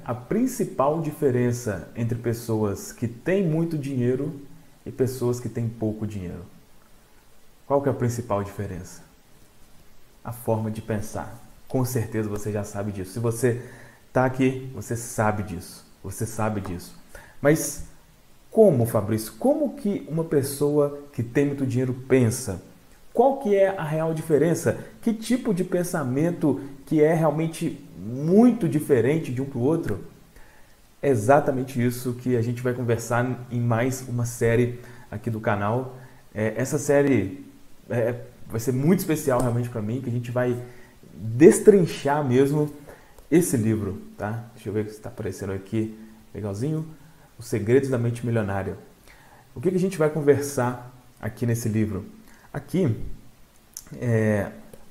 a principal diferença entre pessoas que têm muito dinheiro e pessoas que têm pouco dinheiro? Qual que é a principal diferença? A forma de pensar. Com certeza você já sabe disso. Se você está aqui, você sabe disso. Você sabe disso. Mas como, Fabrício? Como que uma pessoa que tem muito dinheiro pensa? Qual que é a real diferença? Que tipo de pensamento que é realmente muito diferente de um para o outro? É exatamente isso que a gente vai conversar em mais uma série aqui do canal. Essa série vai ser muito especial realmente para mim, que a gente vai destrinchar mesmo esse livro, tá? Deixa eu ver se está aparecendo aqui, legalzinho. Os Segredos da Mente Milionária. O que a gente vai conversar aqui nesse livro? Aqui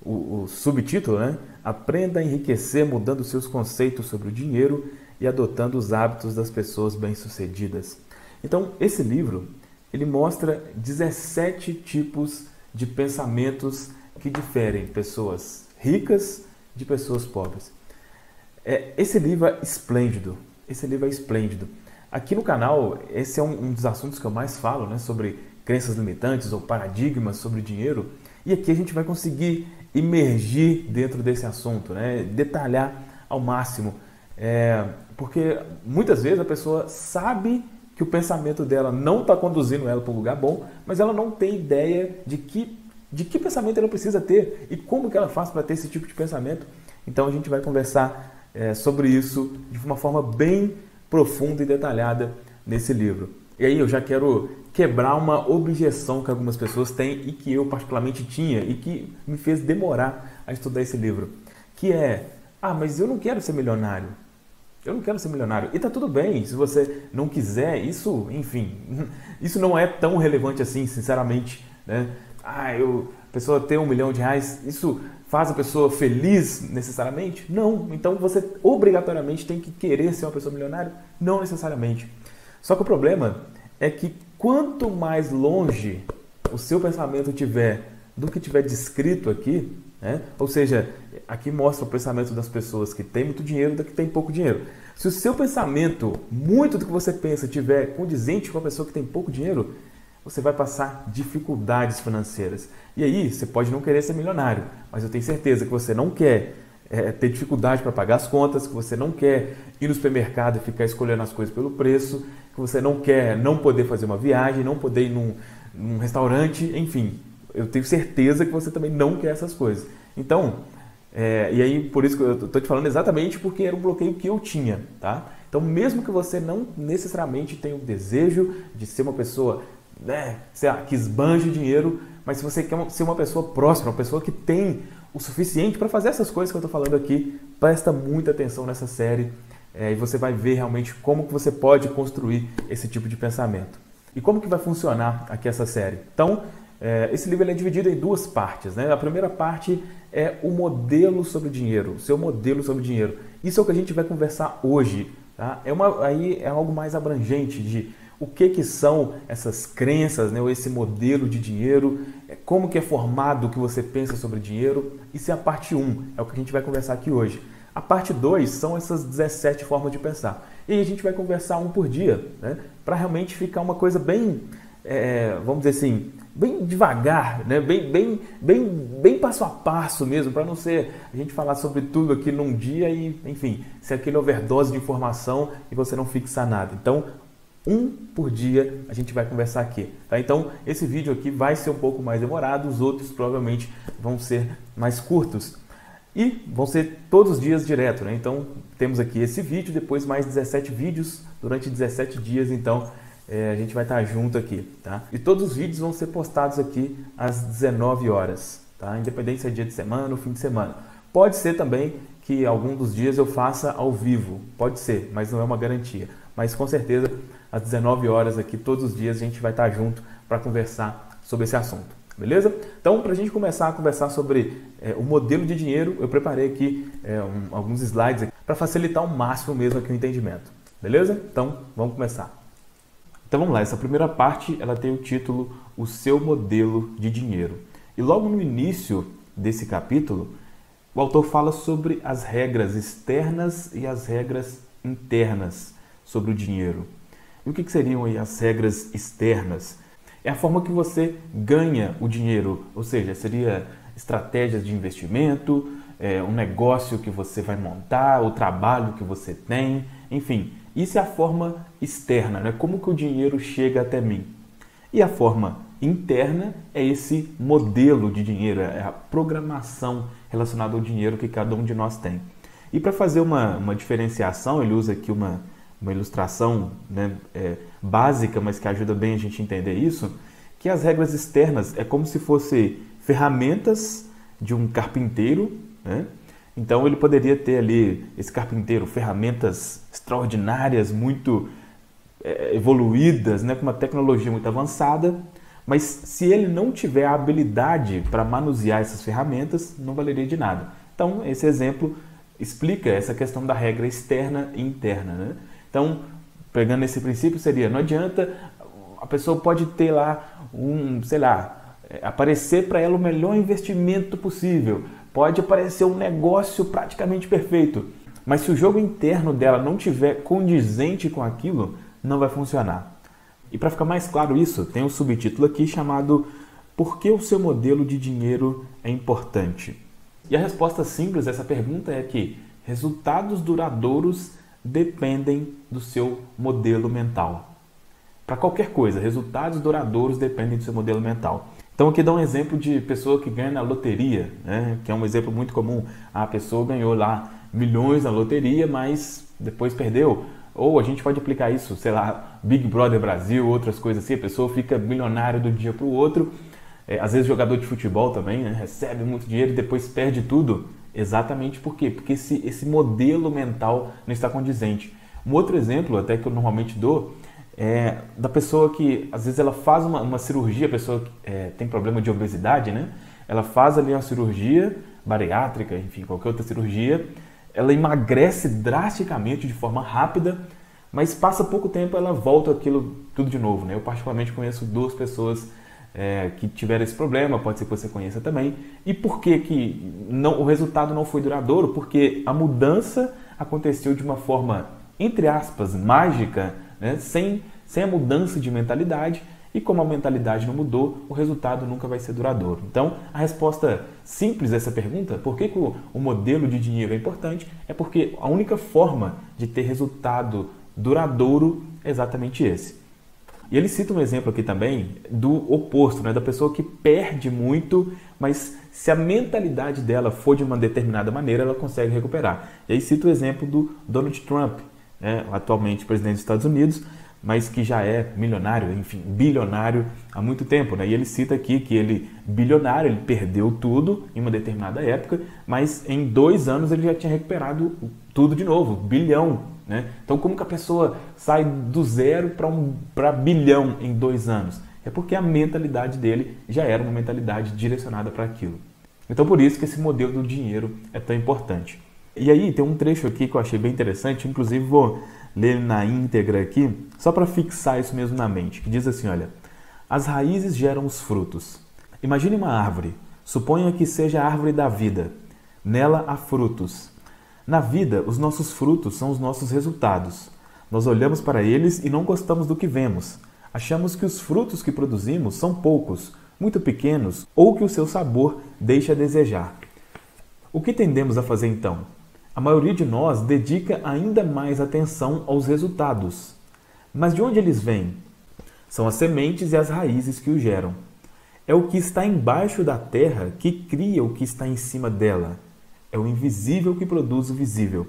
o subtítulo, né? Aprenda a enriquecer mudando seus conceitos sobre o dinheiro e adotando os hábitos das pessoas bem-sucedidas. Então, esse livro, ele mostra 17 tipos de pensamentos que diferem pessoas ricas de pessoas pobres. Esse livro é esplêndido. Esse livro é esplêndido. Aqui no canal, esse é um dos assuntos que eu mais falo, né, sobre crenças limitantes ou paradigmas sobre dinheiro. E aqui a gente vai conseguir imergir dentro desse assunto, né, detalhar ao máximo. Porque muitas vezes a pessoa sabe que o pensamento dela não está conduzindo ela para um lugar bom, mas ela não tem ideia de que pensamento ela precisa ter e como que ela faz para ter esse tipo de pensamento. Então a gente vai conversar sobre isso de uma forma bem profunda e detalhada nesse livro. E aí eu já quero quebrar uma objeção que algumas pessoas têm e que eu particularmente tinha e que me fez demorar a estudar esse livro, que mas eu não quero ser milionário. Eu não quero ser milionário. E tá tudo bem, se você não quiser, isso, enfim, isso não é tão relevante assim, sinceramente, né? A pessoa ter R$1 milhão, isso faz a pessoa feliz necessariamente? Não. Então você obrigatoriamente tem que querer ser uma pessoa milionária? Não necessariamente. Só que o problema é que quanto mais longe o seu pensamento tiver do que tiver descrito aqui, né? Ou seja, aqui mostra o pensamento das pessoas que têm muito dinheiro e das que têm pouco dinheiro. Se o seu pensamento, muito do que você pensa, tiver condizente com a pessoa que tem pouco dinheiro, você vai passar dificuldades financeiras. E aí, você pode não querer ser milionário, mas eu tenho certeza que você não quer ter dificuldade para pagar as contas, que você não quer ir no supermercado e ficar escolhendo as coisas pelo preço, que você não quer não poder fazer uma viagem, não poder ir num restaurante, enfim. Eu tenho certeza que você também não quer essas coisas. Então, e aí por isso que eu estou te falando exatamente porque era um bloqueio que eu tinha, tá? Então, mesmo que você não necessariamente tenha o desejo de ser uma pessoa, né, que esbanje dinheiro, mas se você quer ser uma pessoa próxima, uma pessoa que tem o suficiente para fazer essas coisas que eu estou falando aqui, presta muita atenção nessa série e você vai ver realmente como que você pode construir esse tipo de pensamento. E como que vai funcionar aqui essa série? Então, esse livro é dividido em duas partes, né? A primeira parte é o modelo sobre dinheiro, o seu modelo sobre dinheiro. Isso é o que a gente vai conversar hoje, tá? Aí é algo mais abrangente de o que são essas crenças, né? Ou esse modelo de dinheiro, como que é formado o que você pensa sobre dinheiro. Isso é a parte 1, é o que a gente vai conversar aqui hoje. A parte 2 são essas 17 formas de pensar. E a gente vai conversar um por dia, né? Para realmente ficar uma coisa bem, vamos dizer assim, bem devagar, né? bem passo a passo mesmo, para não ser a gente falar sobre tudo aqui num dia e, enfim, ser aquele overdose de informação e você não fixar nada. Então, um por dia a gente vai conversar aqui, tá? Então, esse vídeo aqui vai ser um pouco mais demorado, os outros provavelmente vão ser mais curtos. E vão ser todos os dias direto, né? Então, temos aqui esse vídeo, depois mais 17 vídeos durante 17 dias, então a gente vai estar junto aqui, tá? E todos os vídeos vão ser postados aqui às 19 horas, tá? Independente se é dia de semana ou fim de semana. Pode ser também que algum dos dias eu faça ao vivo, pode ser, mas não é uma garantia. Mas com certeza, às 19 horas aqui, todos os dias, a gente vai estar junto para conversar sobre esse assunto, beleza? Então, para a gente começar a conversar sobre o modelo de dinheiro, eu preparei aqui alguns slides para facilitar ao máximo mesmo aqui o entendimento, beleza? Então, vamos começar. Então vamos lá, essa primeira parte ela tem o título O Seu Modelo de Dinheiro. E logo no início desse capítulo, o autor fala sobre as regras externas e as regras internas sobre o dinheiro. E o que seriam aí as regras externas? É a forma que você ganha o dinheiro, ou seja, seria estratégias de investimento, um negócio que você vai montar, o trabalho que você tem, enfim. Isso é a forma externa, né? Como que o dinheiro chega até mim. E a forma interna é esse modelo de dinheiro, é a programação relacionada ao dinheiro que cada um de nós tem. E para fazer uma diferenciação, ele usa aqui uma ilustração, né, básica, mas que ajuda bem a gente entender isso, que as regras externas é como se fossem ferramentas de um carpinteiro, né? Então ele poderia ter ali, esse carpinteiro, ferramentas extraordinárias, muito evoluídas, né, com uma tecnologia muito avançada, mas se ele não tiver a habilidade para manusear essas ferramentas, não valeria de nada. Então esse exemplo explica essa questão da regra externa e interna, né? Então, pegando esse princípio, seria, não adianta, a pessoa pode ter lá aparecer para ela o melhor investimento possível, pode aparecer um negócio praticamente perfeito, mas se o jogo interno dela não tiver condizente com aquilo, não vai funcionar. E para ficar mais claro isso, tem um subtítulo aqui chamado Por que o seu modelo de dinheiro é importante? E a resposta simples a essa pergunta é que resultados duradouros dependem do seu modelo mental. Para qualquer coisa, resultados duradouros dependem do seu modelo mental. Então aqui dá um exemplo de pessoa que ganha na loteria, né? Que é um exemplo muito comum. A pessoa ganhou lá milhões na loteria, mas depois perdeu. Ou a gente pode aplicar isso, sei lá, Big Brother Brasil, outras coisas assim. A pessoa fica milionária do dia para o outro. Às vezes jogador de futebol também, né? Recebe muito dinheiro e depois perde tudo. Exatamente por quê? Porque esse modelo mental não está condizente. Um outro exemplo, até que eu normalmente dou, é da pessoa que às vezes ela faz uma cirurgia, a pessoa tem problema de obesidade, né? Ela faz ali uma cirurgia bariátrica, enfim, qualquer outra cirurgia, ela emagrece drasticamente de forma rápida, mas passa pouco tempo ela volta aquilo tudo de novo, né? Eu particularmente conheço 2 pessoas que tiveram esse problema, pode ser que você conheça também. E por que o resultado não foi duradouro? Porque a mudança aconteceu de uma forma, entre aspas, mágica, né? sem a mudança de mentalidade, e como a mentalidade não mudou, o resultado nunca vai ser duradouro. Então, a resposta simples a essa pergunta, por que o modelo de dinheiro é importante, é porque a única forma de ter resultado duradouro é exatamente esse. E ele cita um exemplo aqui também do oposto, né? Da pessoa que perde muito, mas se a mentalidade dela for de uma determinada maneira, ela consegue recuperar. E aí cita o exemplo do Donald Trump, né? Atualmente presidente dos Estados Unidos, mas que já é milionário, enfim, bilionário há muito tempo, né? E ele cita aqui que ele, bilionário, ele perdeu tudo em uma determinada época, mas em 2 anos ele já tinha recuperado tudo de novo, bilhão. Né? Então, como que a pessoa sai do zero para bilhão em 2 anos? É porque a mentalidade dele já era uma mentalidade direcionada para aquilo. Então, por isso que esse modelo do dinheiro é tão importante. E aí, tem um trecho aqui que eu achei bem interessante, inclusive vou ler ele na íntegra aqui, só para fixar isso mesmo na mente, que diz assim, olha, as raízes geram os frutos. Imagine uma árvore, suponha que seja a árvore da vida. Nela há frutos. Na vida, os nossos frutos são os nossos resultados. Nós olhamos para eles e não gostamos do que vemos. Achamos que os frutos que produzimos são poucos, muito pequenos ou que o seu sabor deixa a desejar. O que tendemos a fazer então? A maioria de nós dedica ainda mais atenção aos resultados. Mas de onde eles vêm? São as sementes e as raízes que o geram. É o que está embaixo da terra que cria o que está em cima dela. É o invisível que produz o visível.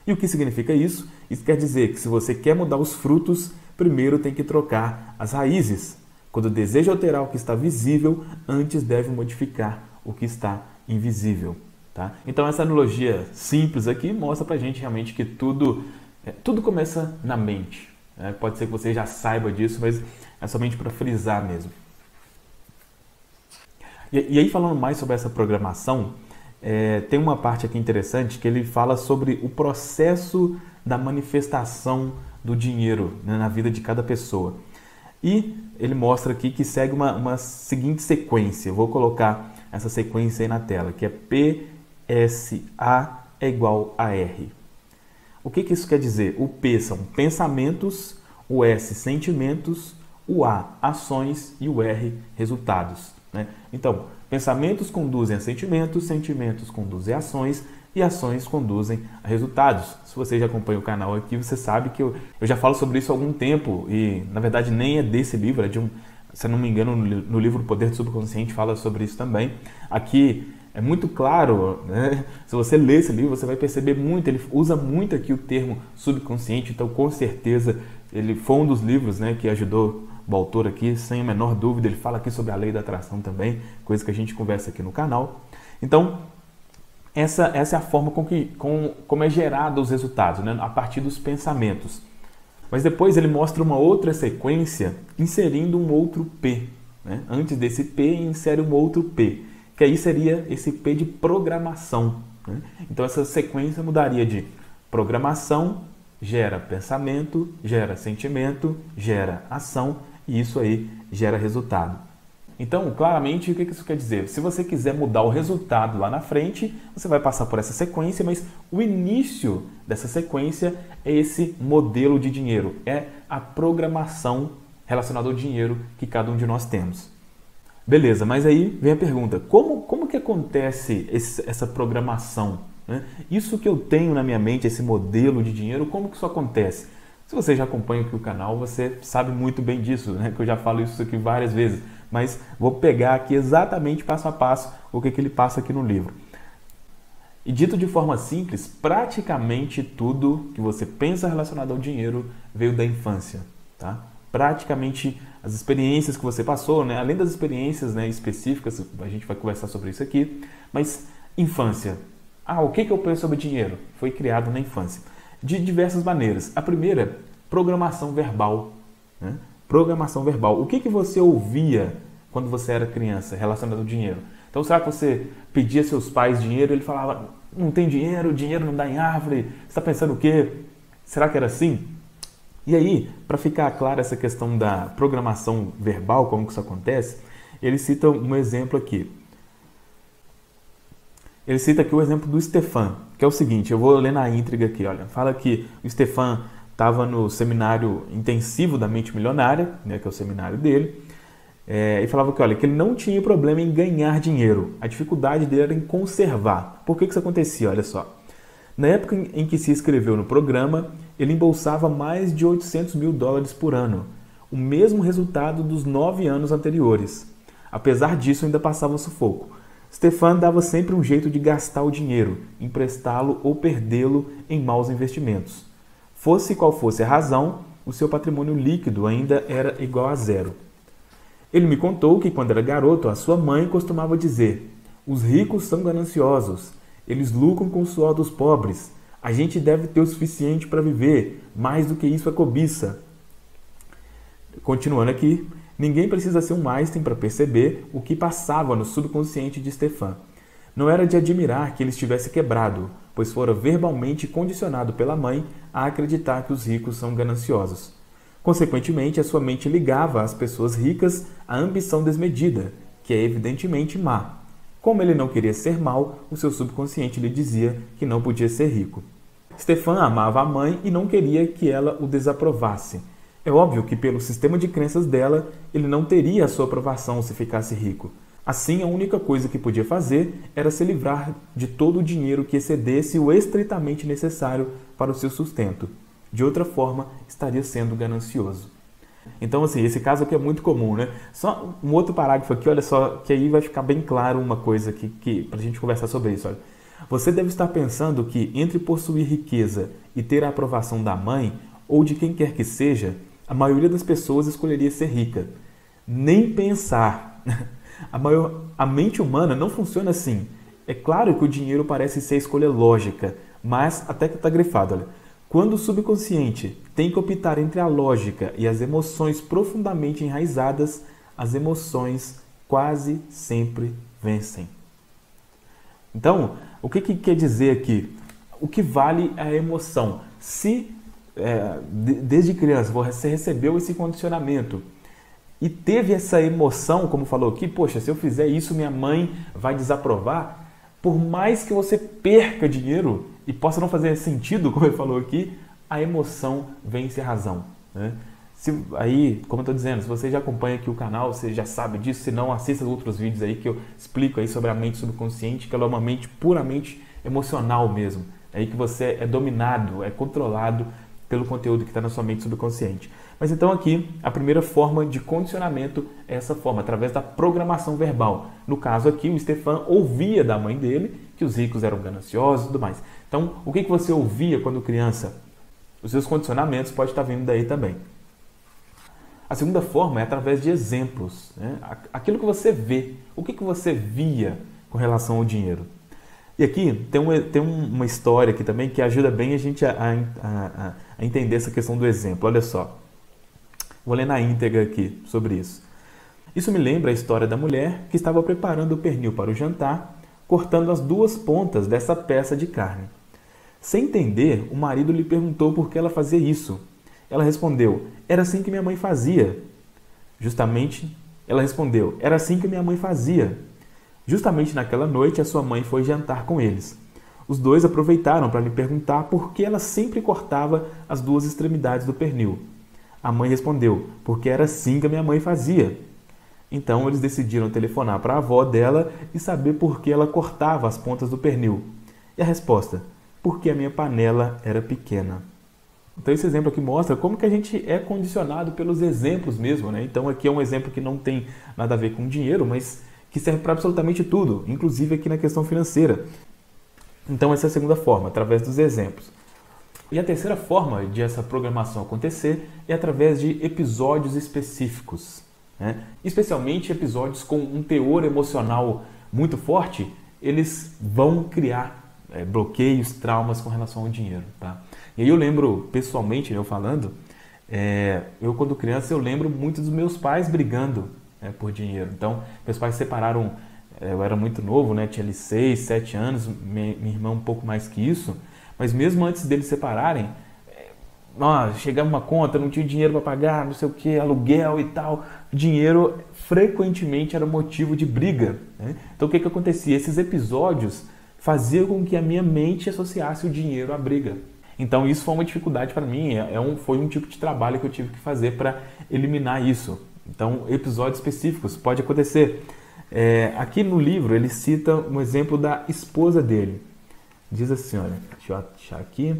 E o que significa isso? Isso quer dizer que se você quer mudar os frutos, primeiro tem que trocar as raízes. Quando deseja alterar o que está visível, antes deve modificar o que está invisível. Tá? Então essa analogia simples aqui mostra pra gente realmente que tudo começa na mente. Né? Pode ser que você já saiba disso, mas é somente para frisar mesmo. E aí, falando mais sobre essa programação, tem uma parte aqui interessante que ele fala sobre o processo da manifestação do dinheiro, né, na vida de cada pessoa. E ele mostra aqui que segue uma seguinte sequência. Eu vou colocar essa sequência aí na tela, que é PSA é igual a R. O que isso quer dizer? O P são pensamentos, o S sentimentos, o A ações e o R resultados, né? Então, pensamentos conduzem a sentimentos, sentimentos conduzem a ações e ações conduzem a resultados. Se você já acompanha o canal aqui, você sabe que eu já falo sobre isso há algum tempo e, na verdade, nem é desse livro, é de se eu não me engano, no livro O Poder do Subconsciente fala sobre isso também. Aqui é muito claro, né? Se você ler esse livro, você vai perceber muito, ele usa muito aqui o termo subconsciente, então com certeza ele foi um dos livros, né, que ajudou o autor aqui, sem a menor dúvida. Ele fala aqui sobre a lei da atração também, coisa que a gente conversa aqui no canal. Então, essa é a forma como é gerado os resultados, né? A partir dos pensamentos. Mas depois ele mostra uma outra sequência inserindo um outro P, né? Antes desse P, insere um outro P, que aí seria esse P de programação, né? Então essa sequência mudaria de programação, gera pensamento, gera sentimento, gera ação e isso aí gera resultado. Então, claramente, o que isso quer dizer? Se você quiser mudar o resultado lá na frente, você vai passar por essa sequência, mas o início dessa sequência é esse modelo de dinheiro, é a programação relacionada ao dinheiro que cada um de nós temos. Beleza, mas aí vem a pergunta, como que acontece essa programação, né? Isso que eu tenho na minha mente, esse modelo de dinheiro, como que isso acontece? Se você já acompanha aqui o canal, você sabe muito bem disso, né? Que eu já falo isso aqui várias vezes. Mas vou pegar aqui exatamente passo a passo o que ele passa aqui no livro. E dito de forma simples, praticamente tudo que você pensa relacionado ao dinheiro veio da infância, tá? Praticamente as experiências que você passou, né? Além das experiências, né, específicas, a gente vai conversar sobre isso aqui, mas infância. O que eu penso sobre dinheiro? Foi criado na infância. De diversas maneiras. A primeira, programação verbal, né? Programação verbal. O que você ouvia quando você era criança relacionado ao dinheiro? Então, será que você pedia a seus pais dinheiro e ele falava, não tem dinheiro, dinheiro não dá em árvore, você está pensando o quê? Será que era assim? E aí, para ficar clara essa questão da programação verbal, como que isso acontece, ele cita um exemplo aqui. Ele cita aqui o exemplo do Stefan, que é o seguinte, eu vou ler na íntegra aqui, olha, fala que o Stefan estava no seminário intensivo da mente milionária, né, que é o seminário dele, e falava que, olha, que ele não tinha problema em ganhar dinheiro, a dificuldade dele era em conservar. Por que isso acontecia? Olha só, na época em que se inscreveu no programa, ele embolsava mais de 800 mil dólares por ano, o mesmo resultado dos 9 anos anteriores. Apesar disso, ainda passava sufoco. Stefan dava sempre um jeito de gastar o dinheiro, emprestá-lo ou perdê-lo em maus investimentos. Fosse qual fosse a razão, o seu patrimônio líquido ainda era igual a zero. Ele me contou que quando era garoto, a sua mãe costumava dizer: os ricos são gananciosos, eles lucram com o suor dos pobres, a gente deve ter o suficiente para viver, mais do que isso é cobiça. Continuando aqui, ninguém precisa ser um Einstein para perceber o que passava no subconsciente de Stefan. Não era de admirar que ele estivesse quebrado, pois fora verbalmente condicionado pela mãe a acreditar que os ricos são gananciosos. Consequentemente, a sua mente ligava às pessoas ricas a ambição desmedida, que é evidentemente má. Como ele não queria ser mau, o seu subconsciente lhe dizia que não podia ser rico. Stefan amava a mãe e não queria que ela o desaprovasse. É óbvio que, pelo sistema de crenças dela, ele não teria a sua aprovação se ficasse rico. Assim, a única coisa que podia fazer era se livrar de todo o dinheiro que excedesse o estritamente necessário para o seu sustento. De outra forma, estaria sendo ganancioso. Então, assim, esse caso aqui é muito comum, né? Só um outro parágrafo aqui, olha só, que aí vai ficar bem claro uma coisa que para a gente conversar sobre isso. Olha. Você deve estar pensando que entre possuir riqueza e ter a aprovação da mãe ou de quem quer que seja, a maioria das pessoas escolheria ser rica. Nem pensar. A mente humana não funciona assim. É claro que o dinheiro parece ser a escolha lógica, mas até que está grifado, olha. Quando o subconsciente tem que optar entre a lógica e as emoções profundamente enraizadas, as emoções quase sempre vencem. Então, o que quer dizer aqui? O que vale é a emoção. Se desde criança você recebeu esse condicionamento e teve essa emoção, como falou aqui, poxa, se eu fizer isso minha mãe vai desaprovar, por mais que você perca dinheiro, e possa não fazer sentido, como ele falou aqui, a emoção vence a razão, né? Aí, como eu estou dizendo, se você já acompanha aqui o canal, você já sabe disso. Se não, assista os outros vídeos aí que eu explico aí sobre a mente subconsciente, que ela é uma mente puramente emocional mesmo. É aí que você é dominado, é controlado pelo conteúdo que está na sua mente subconsciente. Mas então aqui, a primeira forma de condicionamento é essa forma, através da programação verbal. No caso aqui, o Stefan ouvia da mãe dele que os ricos eram gananciosos e tudo mais. Então, o que você ouvia quando criança? Os seus condicionamentos podem estar vindo daí também. A segunda forma é através de exemplos, né? Aquilo que você vê, o que você via com relação ao dinheiro. E aqui tem uma história aqui também que ajuda bem a gente a entender essa questão do exemplo. Olha só, vou ler na íntegra aqui sobre isso. Isso me lembra a história da mulher que estava preparando o pernil para o jantar, cortando as duas pontas dessa peça de carne. Sem entender, o marido lhe perguntou por que ela fazia isso. Ela respondeu, era assim que minha mãe fazia. Ela respondeu, era assim que minha mãe fazia. Justamente naquela noite, a sua mãe foi jantar com eles. Os dois aproveitaram para lhe perguntar por que ela sempre cortava as duas extremidades do pernil. A mãe respondeu, porque era assim que a minha mãe fazia. Então, eles decidiram telefonar para a avó dela e saber por que ela cortava as pontas do pernil. E a resposta, porque a minha panela era pequena. Então esse exemplo aqui mostra como que a gente é condicionado pelos exemplos mesmo, né? Então aqui é um exemplo que não tem nada a ver com dinheiro, mas que serve para absolutamente tudo, inclusive aqui na questão financeira. Então essa é a segunda forma, através dos exemplos. E a terceira forma de essa programação acontecer é através de episódios específicos, né? Especialmente episódios com um teor emocional muito forte, eles vão criar bloqueios, traumas com relação ao dinheiro, tá? E aí eu lembro, pessoalmente, eu falando, eu quando criança eu lembro muito dos meus pais brigando por dinheiro. Então, meus pais se separaram, eu era muito novo, né? Tinha ali 6, 7 anos, minha irmã um pouco mais que isso, mas mesmo antes deles se separarem, chegava uma conta, não tinha dinheiro para pagar, não sei o que, aluguel e tal. Dinheiro frequentemente era motivo de briga, né? Então o que acontecia? Esses episódios faziam com que a minha mente associasse o dinheiro à briga. Então isso foi uma dificuldade para mim, foi um tipo de trabalho que eu tive que fazer para eliminar isso. Então episódios específicos pode acontecer. Aqui no livro ele cita um exemplo da esposa dele. Diz assim, olha, deixa eu achar aqui.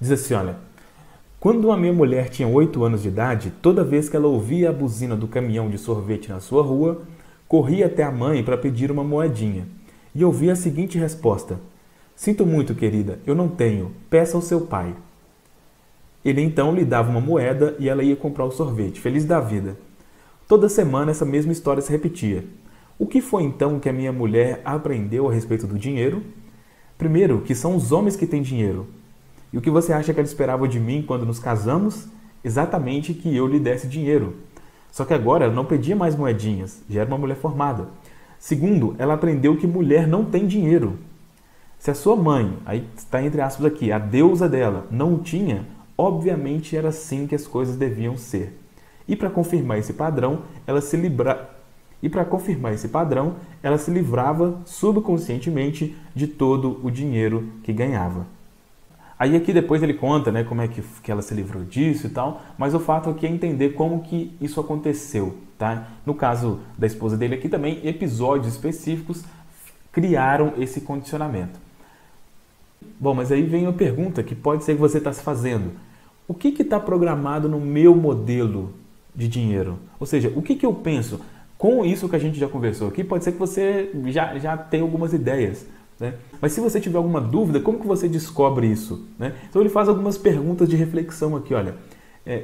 Diz assim, olha, quando a minha mulher tinha 8 anos de idade, toda vez que ela ouvia a buzina do caminhão de sorvete na sua rua, corria até a mãe para pedir uma moedinha e ouvia a seguinte resposta, sinto muito, querida, eu não tenho, peça ao seu pai. Ele então lhe dava uma moeda e ela ia comprar o sorvete, feliz da vida. Toda semana essa mesma história se repetia. O que foi então que a minha mulher aprendeu a respeito do dinheiro? Primeiro, que são os homens que têm dinheiro. E o que você acha que ela esperava de mim quando nos casamos? Exatamente que eu lhe desse dinheiro. Só que agora ela não pedia mais moedinhas, já era uma mulher formada. Segundo, ela aprendeu que mulher não tem dinheiro. Se a sua mãe, aí está entre aspas aqui, a deusa dela, não tinha, obviamente era assim que as coisas deviam ser. E para confirmar esse padrão, ela se livrava subconscientemente de todo o dinheiro que ganhava. Aí aqui depois ele conta, né, como é que ela se livrou disso e tal, mas o fato aqui é entender como que isso aconteceu, tá? No caso da esposa dele aqui também, episódios específicos criaram esse condicionamento. Bom, mas aí vem uma pergunta que pode ser que você está se fazendo. O que está programado no meu modelo de dinheiro? Ou seja, o que eu penso? Com isso que a gente já conversou aqui, pode ser que você já tenha algumas ideias, né? Mas se você tiver alguma dúvida, como que você descobre isso, né? Então ele faz algumas perguntas de reflexão aqui, olha.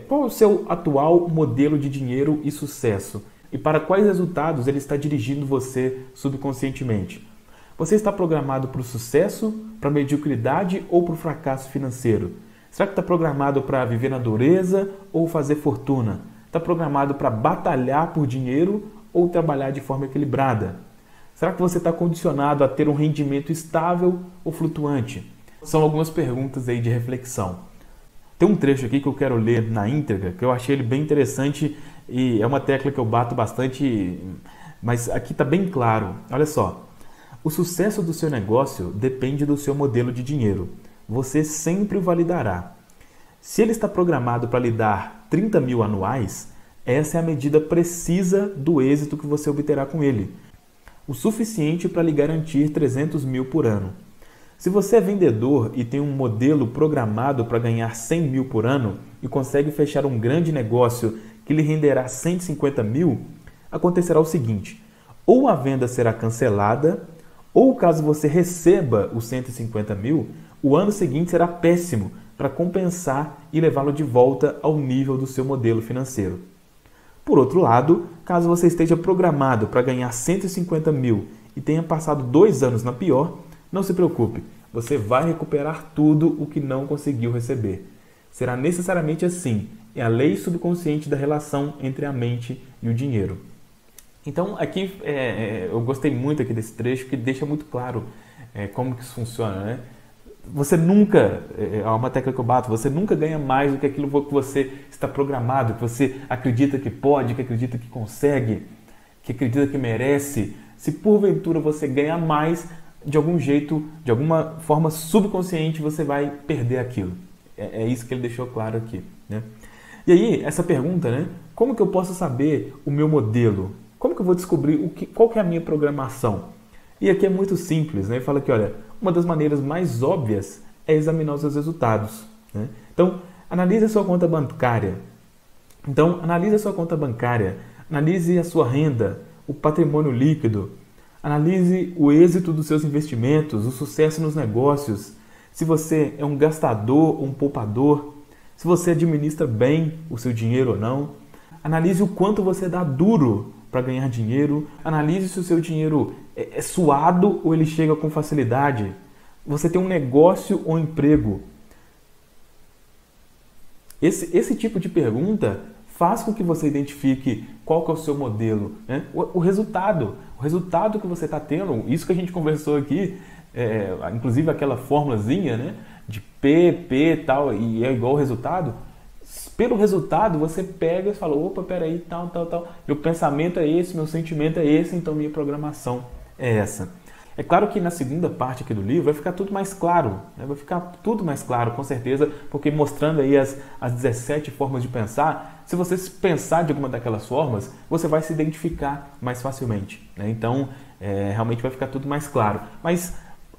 Qual é o seu atual modelo de dinheiro e sucesso? E para quais resultados ele está dirigindo você subconscientemente? Você está programado para o sucesso, para a mediocridade ou para o fracasso financeiro? Será que está programado para viver na dureza ou fazer fortuna? Está programado para batalhar por dinheiro ou trabalhar de forma equilibrada? Será que você está condicionado a ter um rendimento estável ou flutuante? São algumas perguntas aí de reflexão. Tem um trecho aqui que eu quero ler na íntegra, que eu achei ele bem interessante e é uma tecla que eu bato bastante Mas aqui está bem claro. Olha só. O sucesso do seu negócio depende do seu modelo de dinheiro. Você sempre o validará. Se ele está programado para lhe dar 30 mil anuais, essa é a medida precisa do êxito que você obterá com ele. O suficiente para lhe garantir 300 mil por ano. Se você é vendedor e tem um modelo programado para ganhar 100 mil por ano e consegue fechar um grande negócio que lhe renderá 150 mil, acontecerá o seguinte: ou a venda será cancelada, ou caso você receba os 150 mil, o ano seguinte será péssimo para compensar e levá-lo de volta ao nível do seu modelo financeiro. Por outro lado, caso você esteja programado para ganhar 150 mil e tenha passado 2 anos na pior, não se preocupe, você vai recuperar tudo o que não conseguiu receber. Será necessariamente assim, é a lei subconsciente da relação entre a mente e o dinheiro. Então, aqui eu gostei muito aqui desse trecho, que deixa muito claro como que isso funciona, né? Você nunca, é uma tecla que eu bato, você nunca ganha mais do que aquilo que você está programado, que você acredita que pode, que acredita que consegue, que acredita que merece. Se porventura você ganhar mais, de algum jeito, de alguma forma subconsciente, você vai perder aquilo. É isso que ele deixou claro aqui, né? E aí, essa pergunta, né? Como que eu posso saber o meu modelo? Como que eu vou descobrir qual que é a minha programação? E aqui é muito simples, né? Ele fala que, olha, uma das maneiras mais óbvias é examinar os seus resultados, né? Então, analise a sua conta bancária. Analise a sua renda, o patrimônio líquido, analise o êxito dos seus investimentos, o sucesso nos negócios, se você é um gastador ou um poupador, se você administra bem o seu dinheiro ou não. Analise o quanto você dá duro para ganhar dinheiro. Analise se o seu dinheiro é suado ou ele chega com facilidade. Você tem um negócio ou emprego. Esse tipo de pergunta faz com que você identifique qual que é o seu modelo, né? O resultado que você está tendo, isso que a gente conversou aqui, inclusive aquela formulazinha, né, de P e tal, e é igual ao resultado. Pelo resultado, você pega e fala, opa, peraí, tal. Meu pensamento é esse, meu sentimento é esse, então minha programação é essa. É claro que na segunda parte aqui do livro vai ficar tudo mais claro, né? Vai ficar tudo mais claro, com certeza, porque mostrando aí as 17 formas de pensar, se você pensar de alguma daquelas formas, você vai se identificar mais facilmente, né? Então, realmente vai ficar tudo mais claro. Mas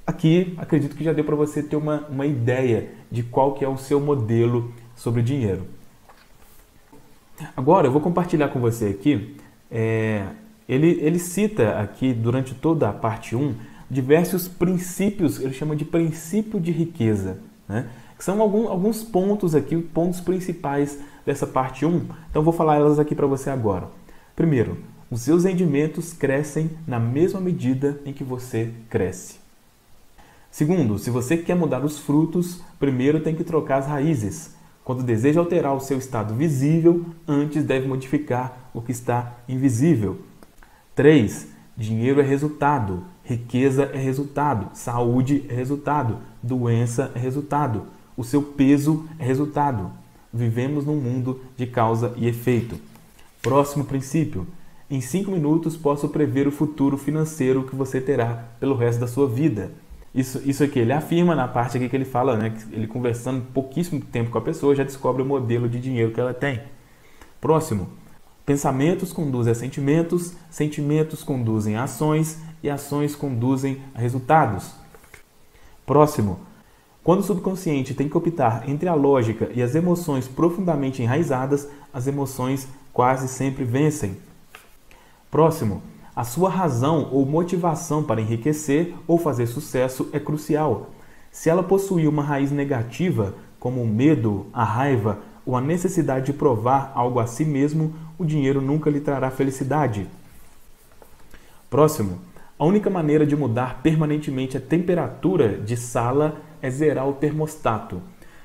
aqui, acredito que já deu para você ter uma ideia de qual que é o seu modelo sobre dinheiro. Agora, eu vou compartilhar com você aqui, ele cita aqui, durante toda a parte 1, diversos princípios, ele chama de princípio de riqueza, né? Que são alguns pontos aqui, pontos principais dessa parte 1. Então, vou falar elas aqui para você agora. Primeiro, os seus rendimentos crescem na mesma medida em que você cresce. Segundo, se você quer mudar os frutos, primeiro tem que trocar as raízes. Quando deseja alterar o seu estado visível, antes deve modificar o que está invisível. 3. Dinheiro é resultado, riqueza é resultado, saúde é resultado, doença é resultado, o seu peso é resultado. Vivemos num mundo de causa e efeito. Próximo princípio. Em 5 minutos posso prever o futuro financeiro que você terá pelo resto da sua vida. Isso aqui ele afirma na parte aqui que ele fala, né, que ele conversando pouquíssimo tempo com a pessoa já descobre o modelo de dinheiro que ela tem. Próximo. Pensamentos conduzem a sentimentos, sentimentos conduzem a ações e ações conduzem a resultados. Próximo. Quando o subconsciente tem que optar entre a lógica e as emoções profundamente enraizadas, as emoções quase sempre vencem. Próximo. A sua razão ou motivação para enriquecer ou fazer sucesso é crucial. Se ela possuir uma raiz negativa, como o medo, a raiva ou a necessidade de provar algo a si mesmo, o dinheiro nunca lhe trará felicidade. Próximo. A única maneira de mudar permanentemente a temperatura de sala é zerar o termostato.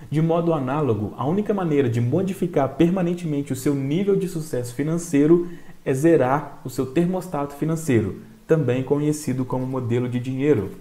De modo análogo, a única maneira de modificar permanentemente o seu nível de sucesso financeiro é zerar o seu termostato financeiro, também conhecido como modelo de dinheiro.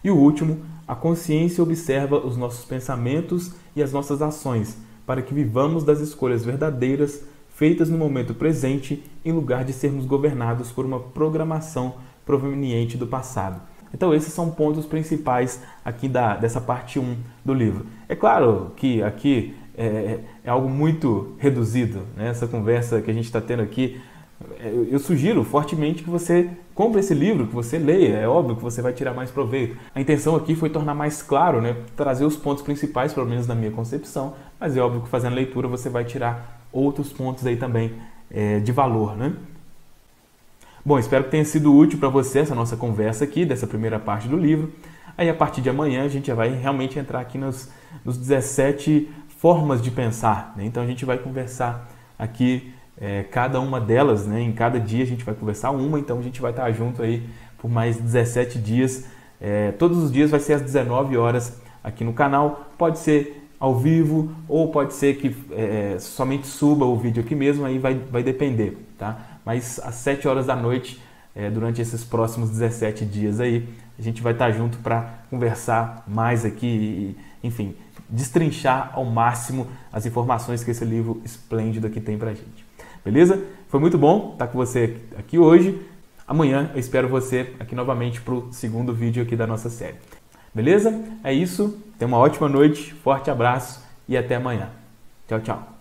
E o último, a consciência observa os nossos pensamentos e as nossas ações, para que vivamos das escolhas verdadeiras, feitas no momento presente, em lugar de sermos governados por uma programação proveniente do passado. Então esses são pontos principais aqui dessa parte 1 do livro. É claro que aqui é algo muito reduzido, né? Essa conversa que a gente está tendo aqui, eu sugiro fortemente que você compre esse livro, que você leia, é óbvio que você vai tirar mais proveito. A intenção aqui foi tornar mais claro, né? Trazer os pontos principais, pelo menos na minha concepção, mas é óbvio que fazendo a leitura você vai tirar outros pontos aí também de valor, né? Bom, espero que tenha sido útil para você essa nossa conversa aqui, dessa primeira parte do livro. Aí a partir de amanhã a gente já vai realmente entrar aqui nos 17 formas de pensar, né? Então a gente vai conversar aqui cada uma delas, né? Em cada dia a gente vai conversar uma, então a gente vai estar junto aí por mais 17 dias. Todos os dias vai ser às 19 horas aqui no canal, pode ser ao vivo ou pode ser que somente suba o vídeo aqui mesmo, aí vai depender, tá? Mas às 7 horas da noite, durante esses próximos 17 dias aí, a gente vai estar junto para conversar mais aqui e, enfim, destrinchar ao máximo as informações que esse livro esplêndido aqui tem pra gente. Beleza? Foi muito bom estar com você aqui hoje. Amanhã eu espero você aqui novamente para o segundo vídeo aqui da nossa série. Beleza? É isso. Tenha uma ótima noite, forte abraço e até amanhã. Tchau, tchau.